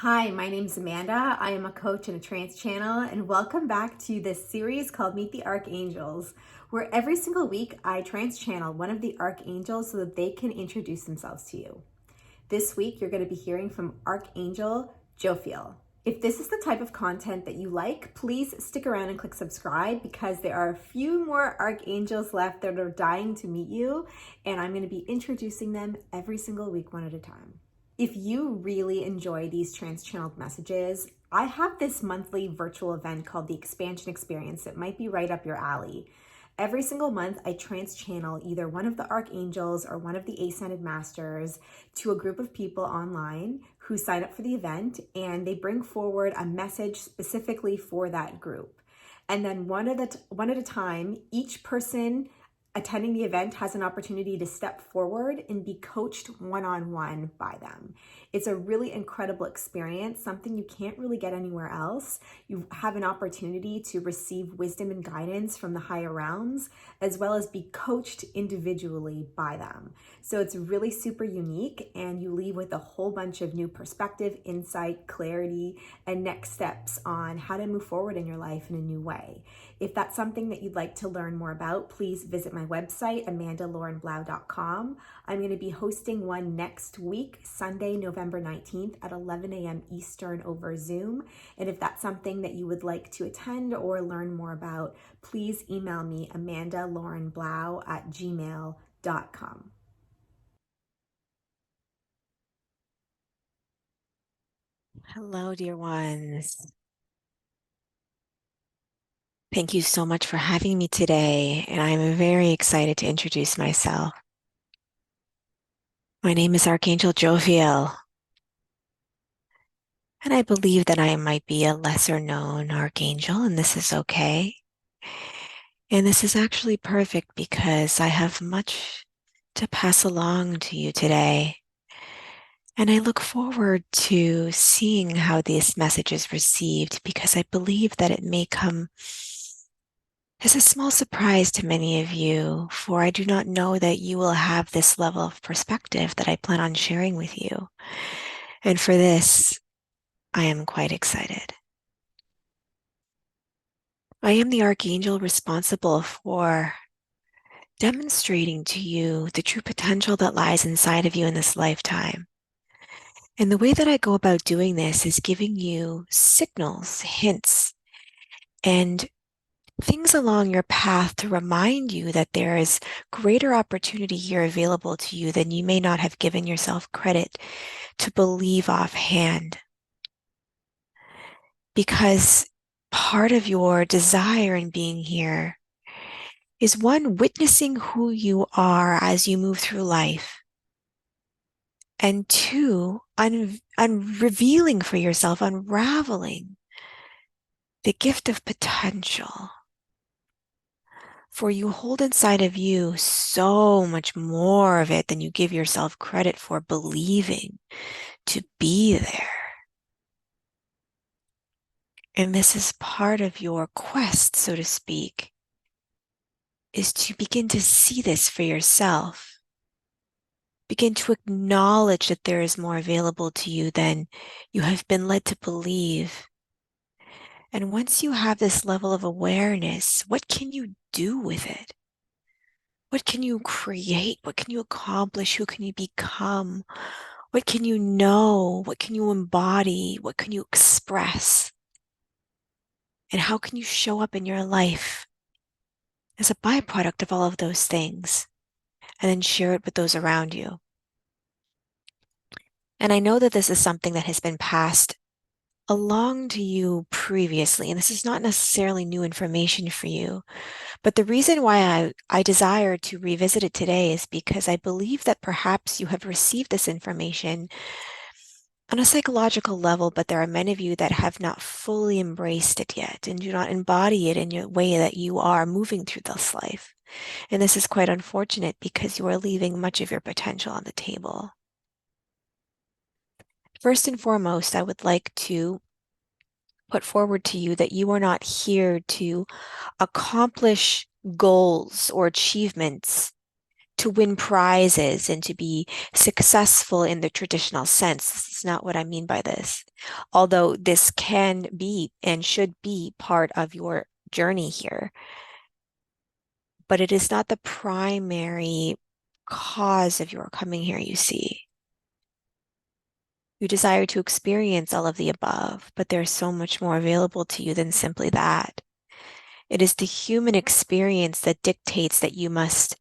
Hi, my name's Amanda. I am a coach and a trance channel, and welcome back to this series called Meet the Archangels, where every single week I trance channel one of the archangels so that they can introduce themselves to you. This week, you're going to be hearing from Archangel Jophiel. If this is the type of content that you like, please stick around and click subscribe because there are a few more archangels left that are dying to meet you, and I'm going to be introducing them every single week, one at a time. If you really enjoy these trans-channeled messages, I have this monthly virtual event called the Expansion Experience that might be right up your alley. Every single month, I trans-channel either one of the archangels or one of the ascended masters to a group of people online who sign up for the event, and they bring forward a message specifically for that group. And then one at a time, each person attending the event has an opportunity to step forward and be coached one-on-one by them. It's a really incredible experience, something you can't really get anywhere else. You have an opportunity to receive wisdom and guidance from the higher realms, as well as be coached individually by them. So it's really super unique, and you leave with a whole bunch of new perspective, insight, clarity, and next steps on how to move forward in your life in a new way. If that's something that you'd like to learn more about, please visit my website, amandalaurenblau.com. I'm going to be hosting one next week, Sunday, November 19th at 11 a.m. Eastern over Zoom. And if that's something that you would like to attend or learn more about, please email me, amandalaurenblau@gmail.com. Hello, dear ones. Thank you so much for having me today, and I'm very excited to introduce myself. My name is Archangel Jophiel, and I believe that I might be a lesser known archangel, and this is okay. And this is actually perfect because I have much to pass along to you today. And I look forward to seeing how this message is received because I believe that it may come as a small surprise to many of you, for I do not know that you will have this level of perspective that I plan on sharing with you. And for this, I am quite excited. I am the archangel responsible for demonstrating to you the true potential that lies inside of you in this lifetime. And the way that I go about doing this is giving you signals, hints, and things along your path to remind you that there is greater opportunity here available to you than you may not have given yourself credit to believe offhand. Because part of your desire in being here is one, witnessing who you are as you move through life, and two, revealing for yourself, unraveling the gift of potential. For you hold inside of you so much more of it than you give yourself credit for believing to be there. And this is part of your quest, so to speak, is to begin to see this for yourself. Begin to acknowledge that there is more available to you than you have been led to believe. And once you have this level of awareness, what can you do with it? What can you create? What can you accomplish? Who can you become? What can you know? What can you embody? What can you express? And how can you show up in your life as a byproduct of all of those things and then share it with those around you? And I know that this is something that has been passed along to you previously, and this is not necessarily new information for you. But the reason why I desire to revisit it today is because I believe that perhaps you have received this information on a psychological level, but there are many of you that have not fully embraced it yet and do not embody it in your way that you are moving through this life. And this is quite unfortunate because you are leaving much of your potential on the table. First and foremost, I would like to put forward to you that you are not here to accomplish goals or achievements to win prizes and to be successful in the traditional sense. This is not what I mean by this. Although this can be and should be part of your journey here, but it is not the primary cause of your coming here, you see. You desire to experience all of the above, but there's so much more available to you than simply that. It is the human experience that dictates that you must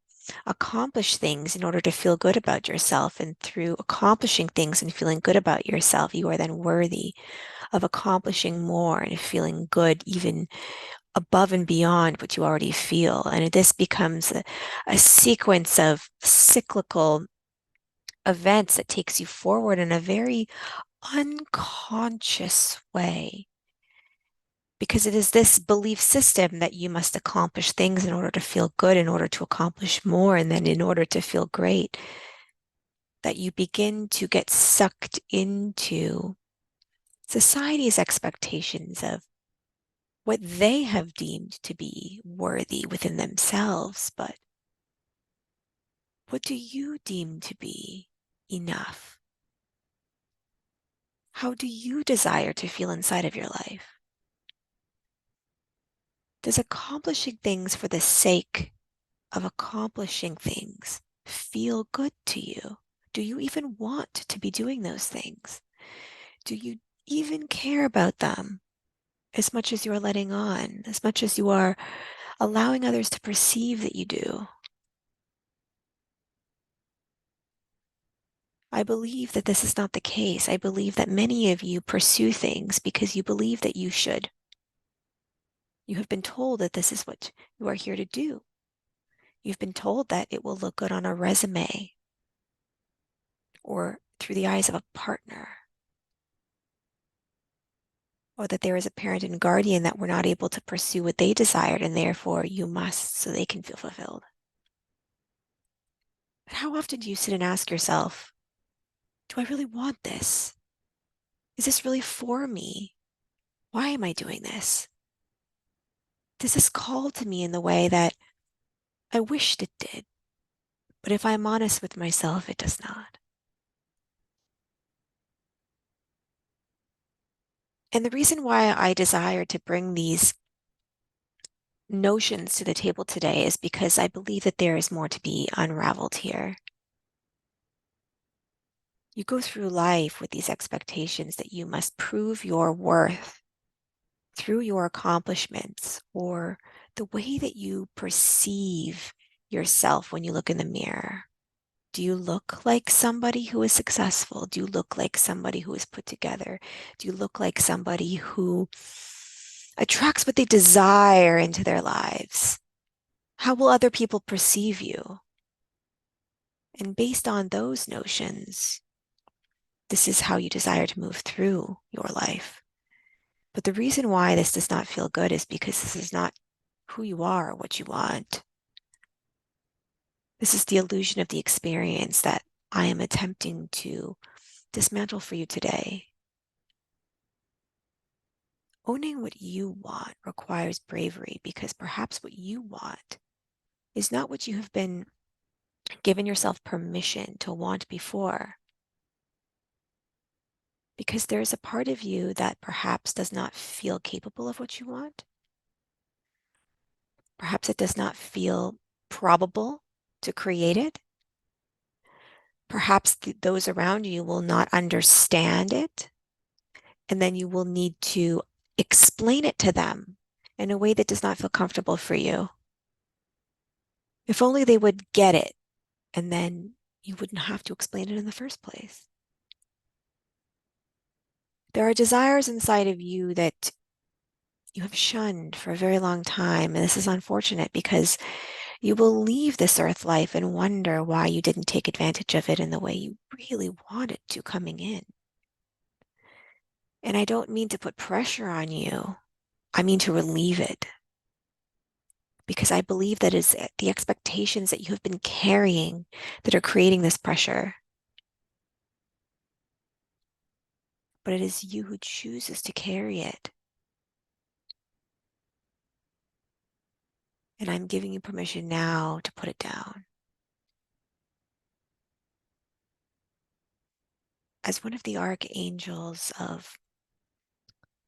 accomplish things in order to feel good about yourself. And through accomplishing things and feeling good about yourself, you are then worthy of accomplishing more and feeling good even above and beyond what you already feel. And this becomes a sequence of cyclical events that takes you forward in a very unconscious way. Because it is this belief system that you must accomplish things in order to feel good, in order to accomplish more, and then in order to feel great, that you begin to get sucked into society's expectations of what they have deemed to be worthy within themselves. But what do you deem to be enough? How do you desire to feel inside of your life? Does accomplishing things for the sake of accomplishing things feel good to you? Do you even want to be doing those things? Do you even care about them as much as you are letting on, as much as you are allowing others to perceive that you do? I believe that this is not the case. I believe that many of you pursue things because you believe that you should. You have been told that this is what you are here to do. You've been told that it will look good on a resume or through the eyes of a partner, or that there is a parent and guardian that were not able to pursue what they desired, and therefore you must so they can feel fulfilled. But how often do you sit and ask yourself, do I really want this? Is this really for me? Why am I doing this? Does this call to me in the way that I wished it did? But if I'm honest with myself, it does not. And the reason why I desire to bring these notions to the table today is because I believe that there is more to be unraveled here. You go through life with these expectations that you must prove your worth through your accomplishments or the way that you perceive yourself when you look in the mirror. Do you look like somebody who is successful? Do you look like somebody who is put together? Do you look like somebody who attracts what they desire into their lives? How will other people perceive you? And based on those notions, this is how you desire to move through your life. But the reason why this does not feel good is because this is not who you are or what you want. This is the illusion of the experience that I am attempting to dismantle for you today. Owning what you want requires bravery because perhaps what you want is not what you have been given yourself permission to want before. Because there is a part of you that perhaps does not feel capable of what you want. Perhaps it does not feel probable to create it. Perhaps those around you will not understand it. And then you will need to explain it to them in a way that does not feel comfortable for you. If only they would get it, and then you wouldn't have to explain it in the first place. There are desires inside of you that you have shunned for a very long time. And this is unfortunate because you will leave this earth life and wonder why you didn't take advantage of it in the way you really wanted to coming in. And I don't mean to put pressure on you. I mean to relieve it. Because I believe that it's the expectations that you have been carrying that are creating this pressure. But it is you who chooses to carry it. And I'm giving you permission now to put it down. as one of the archangels of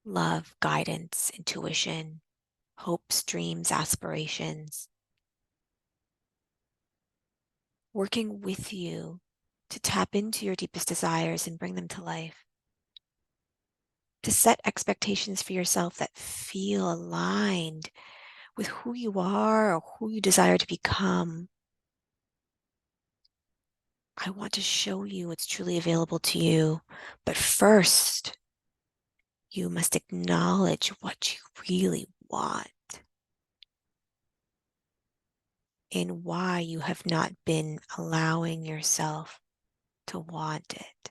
love, guidance, intuition, hopes, dreams, aspirations, working with you to tap into your deepest desires and bring them to life, to set expectations for yourself that feel aligned with who you are or who you desire to become. I want to show you what's truly available to you, but first, you must acknowledge what you really want and why you have not been allowing yourself to want it.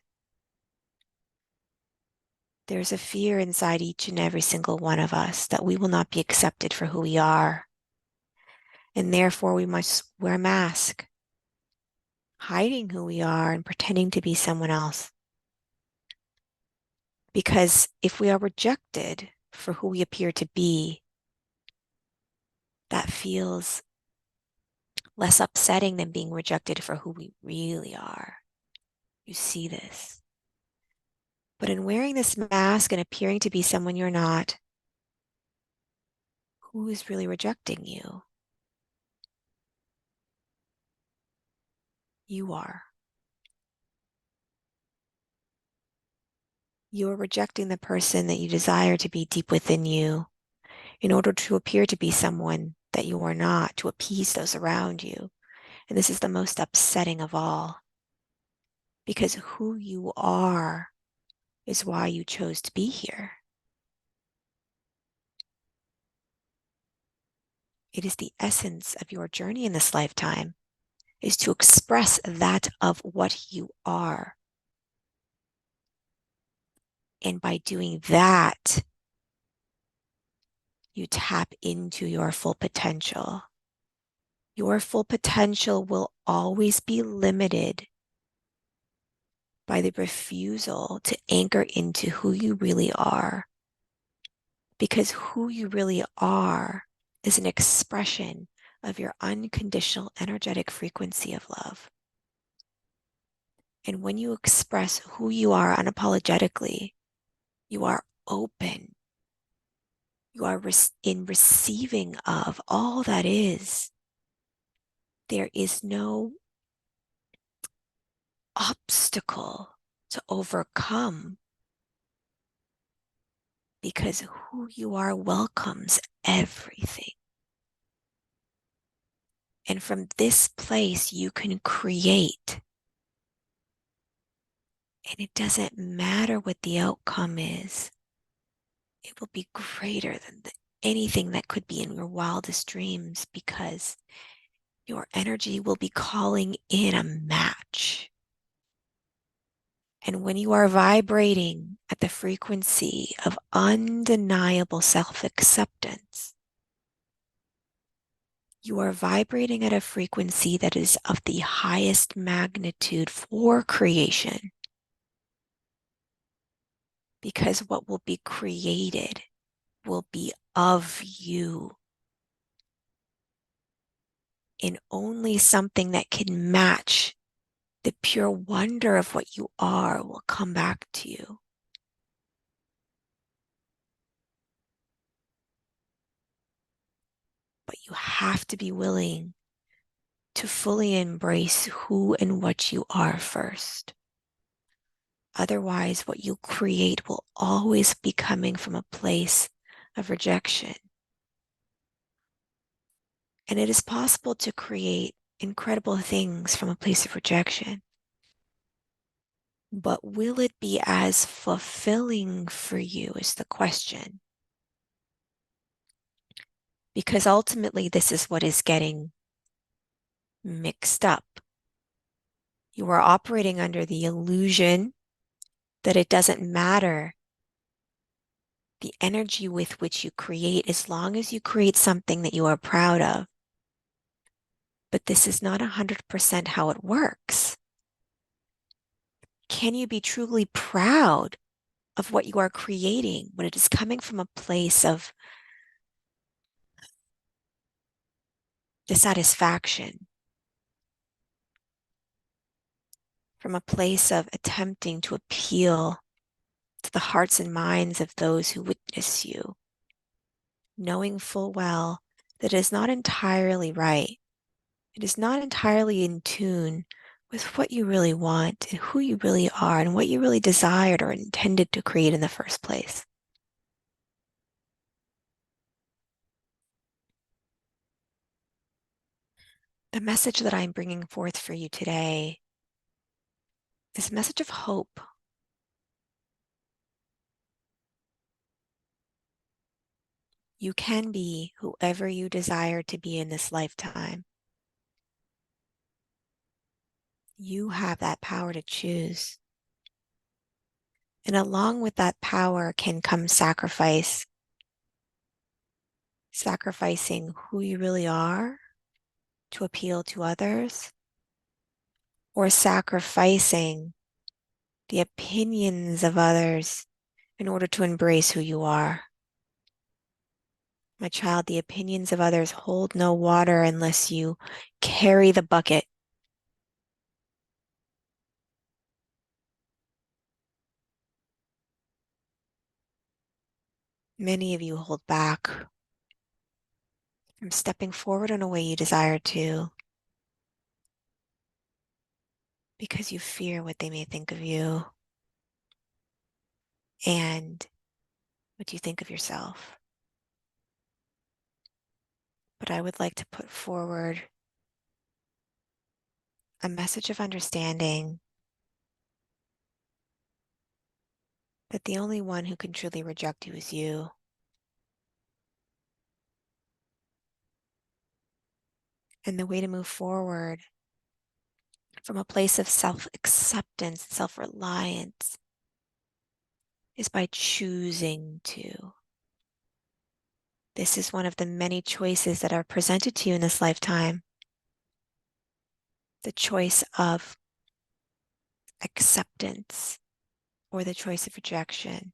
There's a fear inside each and every single one of us that we will not be accepted for who we are. And therefore, we must wear a mask, hiding who we are and pretending to be someone else. Because if we are rejected for who we appear to be, that feels less upsetting than being rejected for who we really are. You see this. But in wearing this mask and appearing to be someone you're not, who is really rejecting you? You are. You are rejecting the person that you desire to be deep within you in order to appear to be someone that you are not, to appease those around you. And this is the most upsetting of all, because who you are is why you chose to be here. It is the essence of your journey in this lifetime, is to express that of what you are. And by doing that, you tap into your full potential. Your full potential will always be limited by the refusal to anchor into who you really are. Because who you really are is an expression of your unconditional energetic frequency of love. And when you express who you are unapologetically, you are open. You are in receiving of all that is. There is no obstacle to overcome, because who you are welcomes everything. And from this place, you can create. And it doesn't matter what the outcome is. It will be greater than anything that could be in your wildest dreams, because your energy will be calling in a match. And when you are vibrating at the frequency of undeniable self-acceptance, you are vibrating at a frequency that is of the highest magnitude for creation. Because what will be created will be of you. And only something that can match the pure wonder of what you are will come back to you. But you have to be willing to fully embrace who and what you are first. Otherwise, what you create will always be coming from a place of rejection. And it is possible to create incredible things from a place of rejection. But will it be as fulfilling for you is the question. Because ultimately, this is what is getting mixed up. You are operating under the illusion that it doesn't matter the energy with which you create, as long as you create something that you are proud of. But this is not 100% how it works. Can you be truly proud of what you are creating when it is coming from a place of dissatisfaction? from a place of attempting to appeal to the hearts and minds of those who witness you, knowing full well that it is not entirely right. It is not entirely in tune with what you really want and who you really are and what you really desired or intended to create in the first place. The message that I'm bringing forth for you today is a message of hope. You can be whoever you desire to be in this lifetime. You have that power to choose. And along with that power can come sacrifice, sacrificing who you really are to appeal to others, or sacrificing the opinions of others in order to embrace who you are. My child, the opinions of others hold no water unless you carry the bucket. Many of you hold back from stepping forward in a way you desire to because you fear what they may think of you and what you think of yourself. But I would like to put forward a message of understanding that the only one who can truly reject you is you. And the way to move forward from a place of self-acceptance, self-reliance, is by choosing to. This is one of the many choices that are presented to you in this lifetime. The choice of acceptance or the choice of rejection.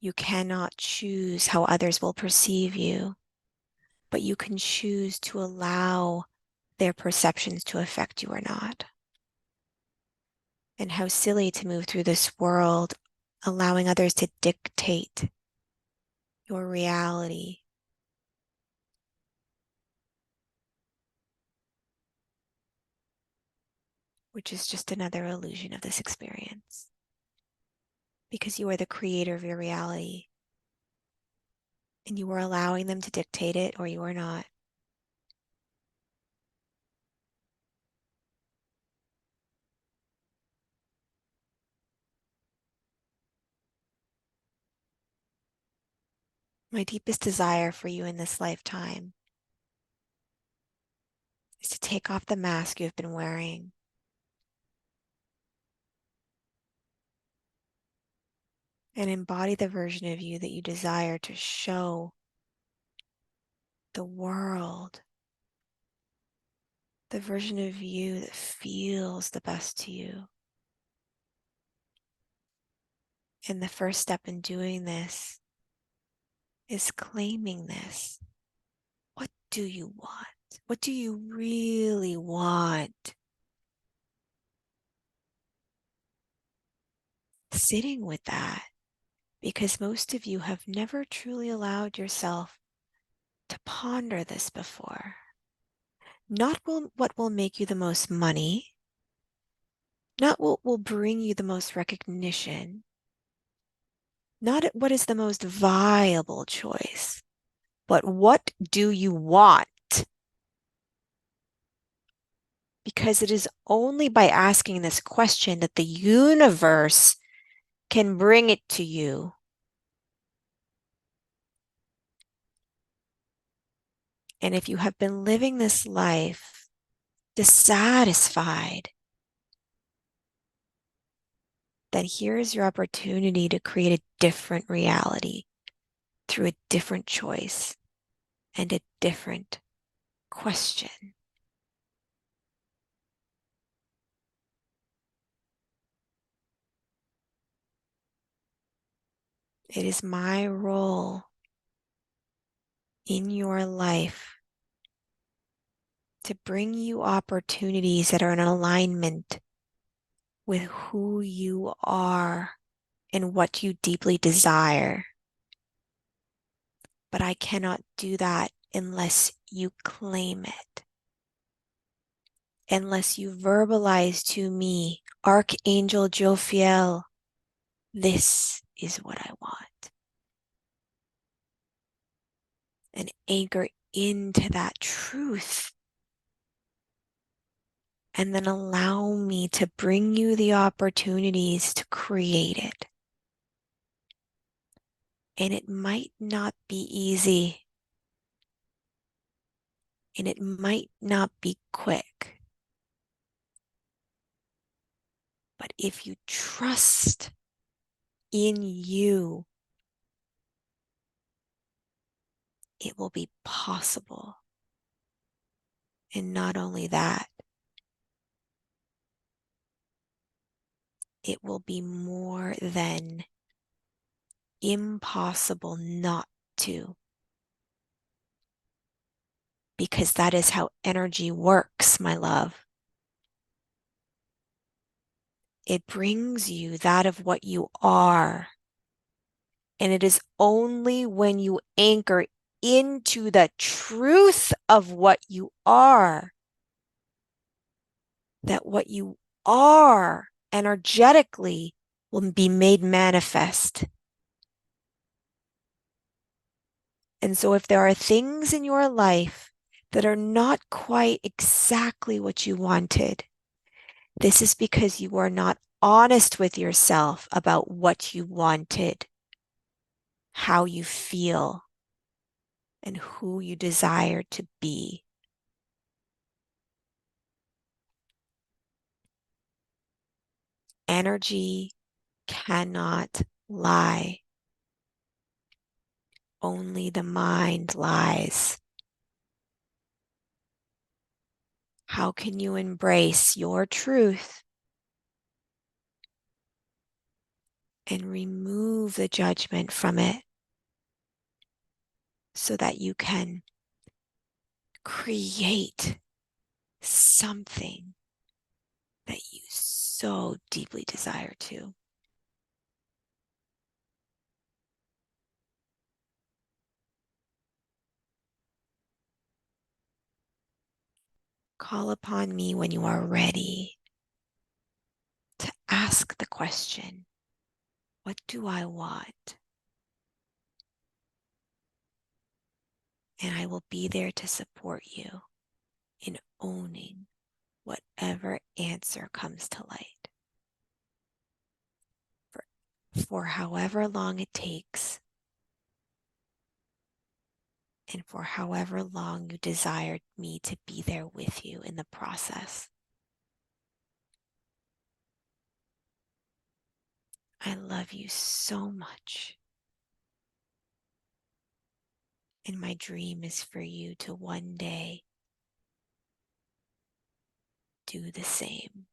You cannot choose how others will perceive you, but you can choose to allow their perceptions to affect you or not. And how silly to move through this world allowing others to dictate your reality. Which is just another illusion of this experience. Because you are the creator of your reality. And you are allowing them to dictate it, or you are not. My deepest desire for you in this lifetime is to take off the mask you have been wearing. And embody the version of you that you desire to show the world. The version of you that feels the best to you. And the first step in doing this is claiming this. What do you want? What do you really want? Sitting with that, because most of you have never truly allowed yourself to ponder this before. Not what will make you the most money, not what will bring you the most recognition, not what is the most viable choice, but what do you want? Because it is only by asking this question that the universe can bring it to you. And if you have been living this life dissatisfied, then here is your opportunity to create a different reality through a different choice and a different question. It is my role in your life to bring you opportunities that are in alignment with who you are and what you deeply desire. But I cannot do that unless you claim it, unless you verbalize to me, Archangel Jophiel, this is what I want. And anchor into that truth. And then allow me to bring you the opportunities to create it. And it might not be easy. And it might not be quick. But if you trust in you, it will be possible. And not only that, it will be more than impossible not to. Because that is how energy works, my love. It brings you that of what you are. And it is only when you anchor into the truth of what you are that what you are energetically will be made manifest. And so if there are things in your life that are not quite exactly what you wanted, this is because you are not honest with yourself about what you wanted, how you feel, and who you desire to be. Energy cannot lie. Only the mind lies. How can you embrace your truth and remove the judgment from it so that you can create something that you so deeply desire to? Call upon me when you are ready to ask the question, what do I want? And I will be there to support you in owning whatever answer comes to light. For however long it takes, and for however long you desire me to be there with you in the process. I love you so much. And my dream is for you to one day do the same.